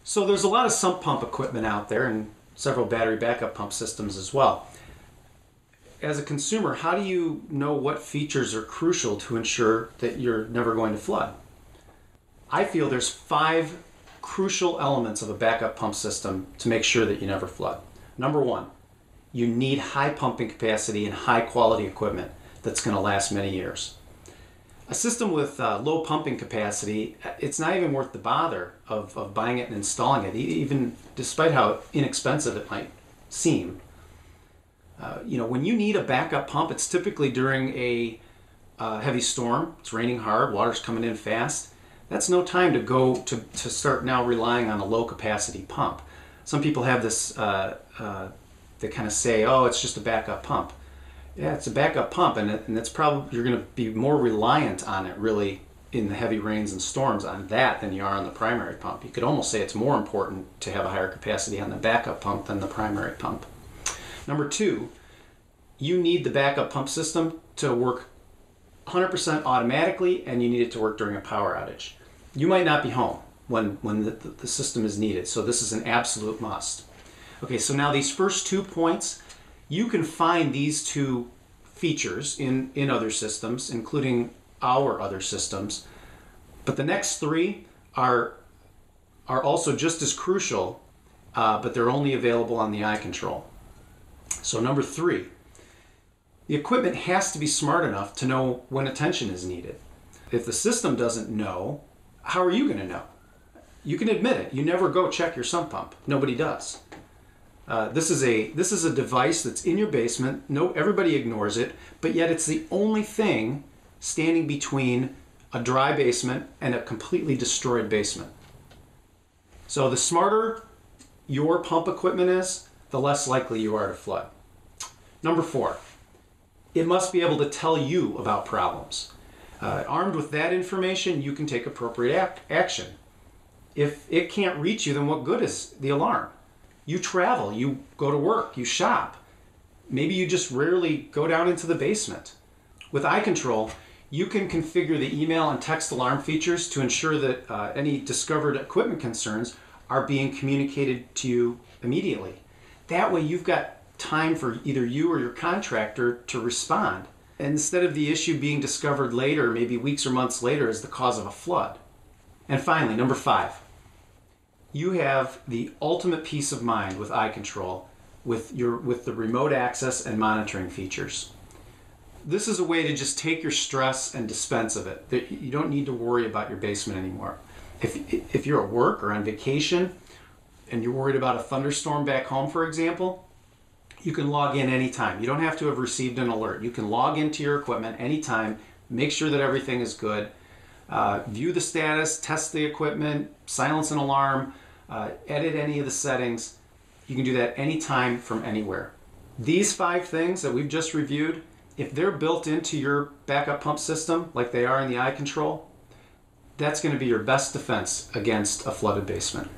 So there's a lot of sump pump equipment out there and several battery backup pump systems as well. As a consumer, how do you know what features are crucial to ensure that you're never going to flood? I feel there's 5 crucial elements of a backup pump system to make sure that you never flood. Number 1, you need high pumping capacity and high quality equipment that's going to last many years. A system with low pumping capacity, it's not even worth the bother of buying it and installing it, even despite how inexpensive it might seem. When you need a backup pump, it's typically during a heavy storm. It's raining hard, water's coming in fast. That's no time to go to start now relying on a low capacity pump. Some people have this, they kind of say, oh, it's just a backup pump. Yeah, it's a backup pump, and it's probably, you're going to be more reliant on it really in the heavy rains and storms on that than you are on the primary pump. You could almost say it's more important to have a higher capacity on the backup pump than the primary pump. Number 2, you need the backup pump system to work 100% automatically, and you need it to work during a power outage. You might not be home when the system is needed, so this is an absolute must. Okay, so now these first 2 points, you can find these 2 features in other systems, including our other systems, but the next 3 are also just as crucial, but they're only available on the iControl. So number 3, the equipment has to be smart enough to know when attention is needed. If the system doesn't know, how are you going to know? You can admit it. You never go check your sump pump. Nobody does. This is a device that's in your basement. Everybody ignores it, but yet it's the only thing standing between a dry basement and a completely destroyed basement. So the smarter your pump equipment is, the less likely you are to flood. Number 4, it must be able to tell you about problems. Armed with that information, you can take appropriate action. If it can't reach you, then what good is the alarm? You travel, you go to work, you shop. Maybe you just rarely go down into the basement. With iControl, you can configure the email and text alarm features to ensure that any discovered equipment concerns are being communicated to you immediately. That way you've got time for either you or your contractor to respond, instead of the issue being discovered later, maybe weeks or months later, as the cause of a flood. And finally, number 5, you have the ultimate peace of mind with iControl with the remote access and monitoring features. This is a way to just take your stress and dispense of it. You don't need to worry about your basement anymore. If you're at work or on vacation and you're worried about a thunderstorm back home, for example, you can log in anytime. You don't have to have received an alert. You can log into your equipment anytime, make sure that everything is good, view the status, test the equipment, silence an alarm, edit any of the settings. You can do that anytime from anywhere. These 5 things that we've just reviewed, if they're built into your backup pump system like they are in the iControl, that's going to be your best defense against a flooded basement.